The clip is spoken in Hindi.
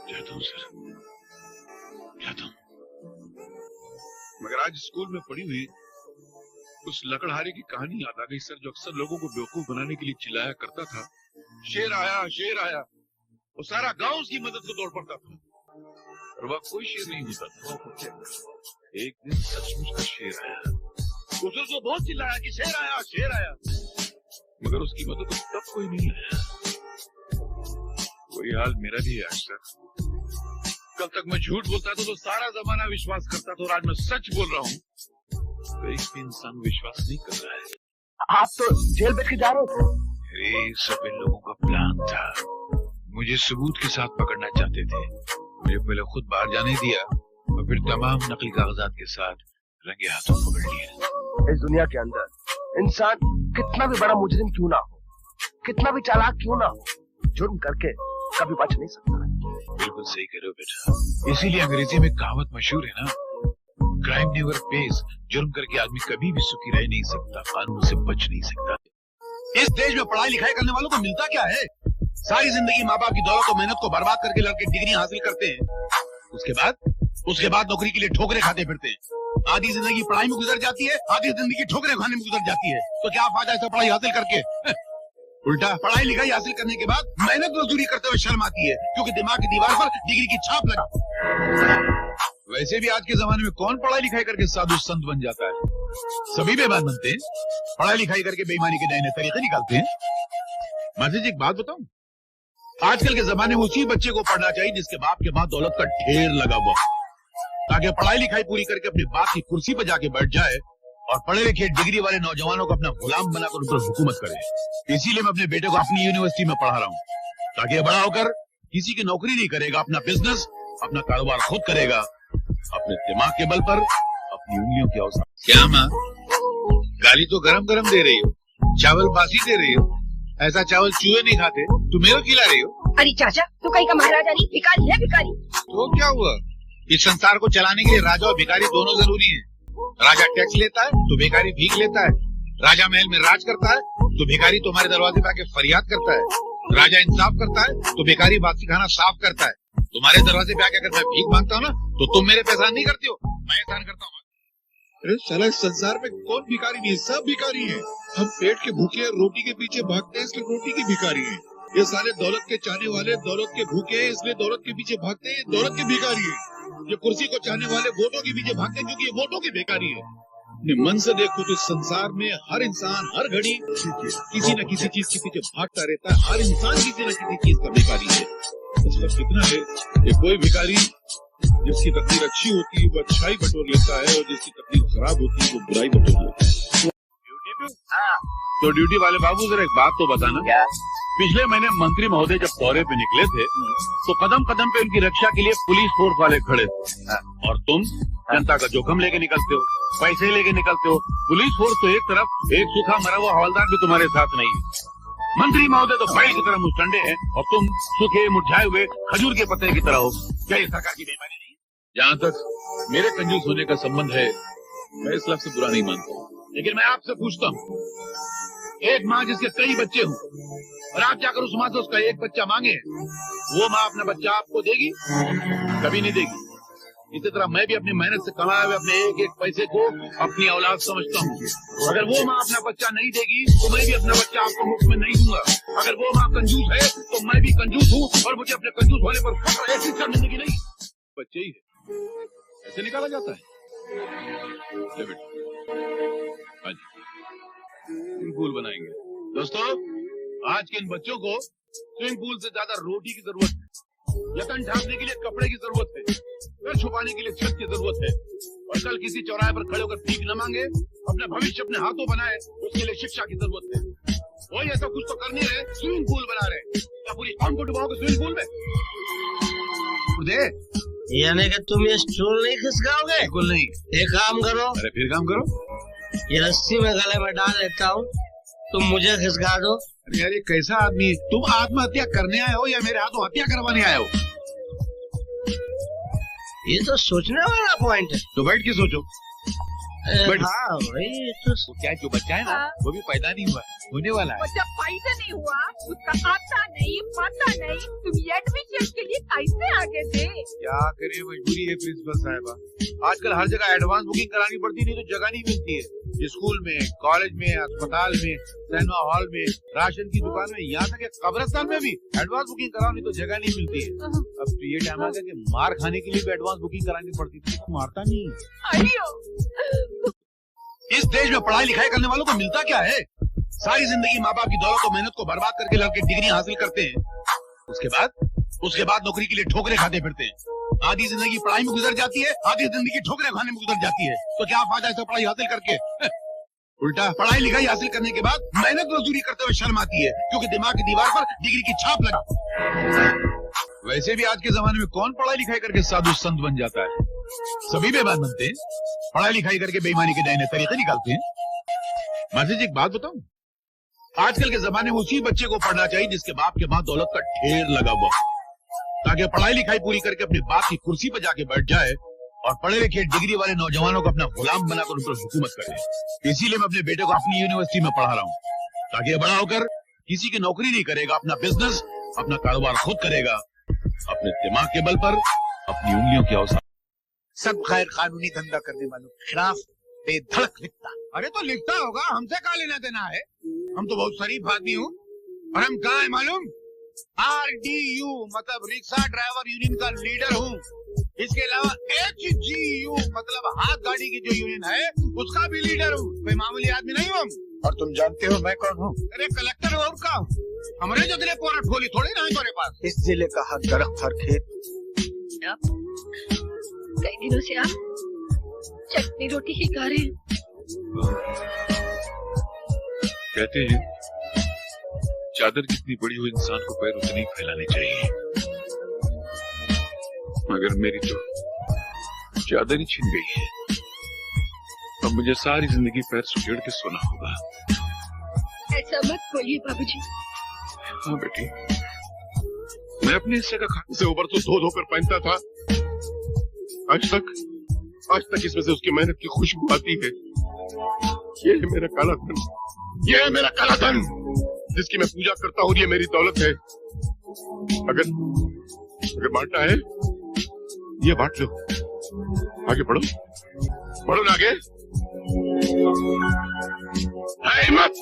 जाता हूँ सर, जाता हूँ। मगर आज स्कूल में पढ़ी हुई उस लकड़हारे की कहानी याद आ गई सर, जो अक्सर लोगों को बेवकूफ बनाने के लिए चिल्लाया करता था, शेर आया शेर आया। वो सारा गांव उसकी मदद को दौड़ पड़ता था, और वह कोई शेर नहीं होता था। एक दिन सचमुच का शेर आया, उसने तो बहुत चिल्लाया कि शेर आया शेर आया, मगर उसकी मदद को तब कोई नहीं आया। वही हाल मेरा भी है आज सर। कल तक मैं झूठ बोलता था तो सारा जमाना विश्वास करता था, और आज मैं सच बोल रहा हूँ तो एक भी इंसान विश्वास नहीं कर रहा है। आप तो जेल बैठ के जा रहे थे। अरे सब इन लोगों का प्लान था, मुझे सबूत के साथ पकड़ना चाहते थे। मुझे पहले खुद बाहर जाने दिया और फिर तमाम नकली कागजात के साथ रंगे हाथों पकड़ लिया। इस दुनिया के अंदर इंसान कितना भी बड़ा मुजरिम क्यों ना हो, कितना भी चालाक क्यों ना हो, जुर्म करके कभी बच नहीं सकता। बिल्कुल सही कह रहे हो बेटा, इसीलिए अंग्रेजी में कहावत मशहूर है ना, क्राइम नेवर पेज। जुर्म करके आदमी कभी भी सुखी रह नहीं सकता, कानून से बच नहीं सकता। इस देश में पढ़ाई लिखाई करने वालों को मिलता क्या है? सारी जिंदगी माँ बाप की दौलत और मेहनत को बर्बाद करके लड़के डिग्री हासिल करते हैं, उसके बाद नौकरी के लिए ठोकरे खाते फिरते हैं। आधी जिंदगी पढ़ाई में गुजर जाती है, आधी जिंदगी ठोकरे खाने में गुजर जाती है। तो क्या फायदा ऐसा पढ़ाई हासिल करके? उल्टा पढ़ाई लिखाई हासिल करने के बाद मेहनत मजदूरी करते हुए शर्म आती है, क्योंकि दिमाग की दीवार पर डिग्री की छाप लगा। वैसे भी आज के जमाने में कौन पढ़ाई लिखाई करके साधु संत बन जाता है? सभी बेईमान बनते हैं, पढ़ाई लिखाई करके बेईमानी के नए नए तरीके निकालते हैं। माजी जी एक बात बताऊं, आजकल के जमाने में उसी बच्चे को पढ़ना चाहिए जिसके बाप के पास दौलत का ढेर लगा हुआ, ताकि पढ़ाई लिखाई पूरी करके अपने बाप की कुर्सी पर जाके बैठ जाए और पढ़े लिखे डिग्री वाले नौजवानों को अपना गुलाम बनाकर उन पर हुकूमत करे। इसीलिए मैं अपने बेटे को अपनी यूनिवर्सिटी में पढ़ा रहा हूँ, ताकि ये बड़ा होकर किसी की नौकरी नहीं करेगा, अपना बिजनेस अपना कारोबार खुद करेगा, अपने दिमाग के बल पर, अपनी उंगलियों के औसत। क्या माँ, गाली तो गरम गरम दे रही हो, चावल बासी दे रही हो। ऐसा चावल चूहे नहीं खाते, तुम मेरे को खिला रही हो। अरे चाचा, तू कहीं का महाराजा नहीं, भिखारी है भिखारी। तो क्या हुआ, इस संसार को चलाने के लिए राजा और भिखारी दोनों जरूरी है। राजा टैक्स लेता है तो भिखारी भीख लेता है, राजा महल में राज करता है तो भिखारी तुम्हारे दरवाजे पे आके फरियाद करता है, राजा इंसाफ करता है तो भिखारी बासी खाना साफ करता है। तुम्हारे दरवाजे पे आके अगर मैं भीख मांगता हूँ ना, तो तुम मेरे पे एहसान नहीं करते हो, मैं एहसान करता हूँ। अरे साला इस संसार में कौन भिखारी नहीं है, सब भिखारी हैं। हम पेट के भूखे रोटी के पीछे भागते हैं, इसलिए रोटी की भिखारी हैं। ये साले दौलत के चाहने वाले दौलत के भूखे हैं, इसलिए दौलत के पीछे भागते हैं, दौलत के भिखारी हैं। ये कुर्सी को चाहने वाले वोटों के पीछे भागते हैं, क्योंकि ये वोटों के भिखारी है। अपने मन से देखो तो इस संसार में हर इंसान हर घड़ी किसी न किसी चीज के पीछे भागता रहता है। हर इंसान किसी न किसी चीज का भिखारी है। उसका कितना है कि कोई भिखारी जिसकी तकदीर अच्छी होती है वो अच्छाई बटोर लेता है, और जिसकी तकदीर खराब होती है वो बुराई बटोर लेता है। तो ड्यूटी वाले बाबू जरा एक बात तो बताना, क्या? पिछले महीने मंत्री महोदय जब दौरे पे निकले थे तो कदम कदम पे उनकी रक्षा के लिए पुलिस फोर्स वाले खड़े थे, और तुम जनता का जोखम लेके निकलते हो, पैसे लेके निकलते हो। पुलिस फोर्स तो एक तरफ, एक सूखा मरा हुआ हवलदार भी तुम्हारे साथ नहीं है। मंत्री महोदय तो बैल की तरह मुस्टंडे हैं, और तुम सूखे मुरझाए हुए खजूर के पत्ते की तरह हो। क्या ये सरकार की बेईमानी नहीं? जहाँ तक मेरे कंजूस होने का संबंध है, मैं इस लफ्ज़ से बुरा नहीं मानता, लेकिन मैं आपसे पूछता हूँ, एक माँ जिसके कई बच्चे हों और आप जाकर उस माँ से उसका एक बच्चा मांगे, वो माँ अपना बच्चा आपको देगी? कभी नहीं देगी। इसी तरह मैं भी अपनी मेहनत से कमाए हुए अपने एक एक पैसे को अपनी औलाद समझता हूँ। अगर वो माँ अपना बच्चा नहीं देगी तो मैं भी अपना बच्चा आपको मुफ्त में नहीं दूंगा। अगर वो माँ कंजूस है तो मैं भी कंजूस हूँ, और मुझे अपने कंजूस होने पर फख्र है। ऐसी शर्मिंदगी नहीं, बच्चे ही है, ऐसे निकाला जाता है। हाँ जी, स्विमिंग पूल बनाएंगे। दोस्तों, आज के इन बच्चों को स्विमिंग पूल से ज्यादा रोटी की जरूरत है, यतन ढांकने के लिए कपड़े की जरूरत है, घर छुपाने के लिए छत की जरूरत है, और कल किसी चौराहे पर खड़े होकर भीख न मांगे, अपना भविष्य अपने हाथों बनाए, उसके लिए शिक्षा की जरूरत है। वही ऐसा कुछ तो कर नहीं रहे, स्विमिंग पूल बना रहे। क्या पूरी कौम को डुबाओगे स्विमिंग पूल में? यानी कि तुम ये स्टूल नहीं खिसकाओगे? बिल्कुल नहीं। एक काम करो। अरे फिर काम करो। ये रस्सी में गले में डाल लेता हूँ, तुम मुझे खिसका दो। अरे यार, ये कैसा आदमी है? तुम आत्महत्या करने आए हो या मेरे हाथों हत्या करवाने आए हो? ये तो सोचने वाला पॉइंट है। तो बैठ के सोचो। हाँ भाई, तो क्या जो बच्चा है ना, वो भी पैदा नहीं हुआ, होने वाला है। बच्चा पैदा नहीं हुआ, उसका आता नहीं, पता नहीं, तुम ये एडमिशन के लिए कैसे आ गए? देते थे। क्या करें, मजबूरी है प्रिंसिपल साहिबा। आजकल हर जगह एडवांस बुकिंग करानी पड़ती, नहीं तो जगह नहीं मिलती है। स्कूल में, कॉलेज में, अस्पताल में, सिनेमा हॉल में, राशन की दुकान में, यहाँ तक कब्रिस्तान में भी एडवांस बुकिंग कराओ, नहीं तो जगह नहीं मिलती है। अब तो ये टाइम आ गया कि मार खाने के लिए भी एडवांस बुकिंग करानी पड़ती थी, तो मारता नहीं। इस देश में पढ़ाई लिखाई करने वालों को मिलता क्या है? सारी जिंदगी माँ बाप की दौलत और मेहनत को बर्बाद करके लड़के डिग्री हासिल करते हैं। उसके बाद नौकरी के लिए ठोकरे खाते फिरते हैं। आधी जिंदगी पढ़ाई में गुजर जाती है, आधी जिंदगी ठोकरे खाने में गुजर जाती है। तो क्या फायदा ऐसा पढ़ाई हासिल करके? उल्टा पढ़ाई लिखाई हासिल करने के बाद मेहनत मजदूरी करते हुए शर्म आती है, क्योंकि दिमाग की दीवार पर डिग्री की छाप लगा। वैसे भी आज के जमाने में कौन पढ़ाई लिखाई करके साधु संत बन जाता है? सभी बेईमान बनते हैं, पढ़ाई लिखाई करके बेईमानी के नए तरीके निकालते हैं। माजी जी एक बात बताऊं, आजकल के जमाने में उसी बच्चे को पढ़ना चाहिए जिसके बाप के पास दौलत का ढेर लगा हुआ, ताकि पढ़ाई लिखाई पूरी करके अपने बाप की कुर्सी पर जाके बैठ जाए और पढ़े लिखे डिग्री वाले नौजवानों को अपना गुलाम बनाकर उन पर हुकूमत करे। इसीलिए मैं अपने बेटे को अपनी यूनिवर्सिटी में पढ़ा रहा हूँ, ताकि बड़ा होकर किसी की नौकरी नहीं करेगा, अपना बिजनेस, अपना कारोबार खुद करेगा, अपने दिमाग के बल पर अपनी उंगलियों की औसत। सब गैर कानूनी धंधा करने वालों के खिलाफ बेधड़क लिखता। अरे तो लिखता होगा, हमसे क्या लेना देना है? हम तो बहुत शरीफ आदमी हूँ, और हम कहाँ है मालूम? RDU मतलब रिक्शा ड्राइवर यूनियन का लीडर हूँ। इसके अलावा HGU मतलब हाथ गाड़ी की जो यूनियन है उसका भी लीडर हूँ। कोई मामूली आदमी नहीं हूँ। और तुम जानते हो मैं कौन हूँ? अरे कलेक्टर और का हूँ। हमारे जो दिले पोरट खोली थोड़ी ना है तुम्हारे पास। इस जिले का हर दरख्त हर खेत। कई दिनों से आप चटनी रोटी ही खा रहे हैं। कहते हैं चादर जितनी बड़ी हो इंसान को पैर उतनी ही फैलानी चाहिए, मगर मेरी तो चादर ही छिन गई है। अब मुझे सारी जिंदगी पैर सुखेड़ के सोना होगा। ऐसा मत बोलिए बाबूजी। हाँ बेटी, मैं अपने हिस्से का खाने से ऊपर तो धो कर पहनता था। आज तक इसमें से उसकी मेहनत की खुशबू आती है। ये है मेरा काला धन, ये है मेरा काला धन जिसकी मैं पूजा करता हूँ। ये मेरी दौलत है। अगर बांटना है ये बांट लो। आगे बढ़ो ना आगे। हिम्मत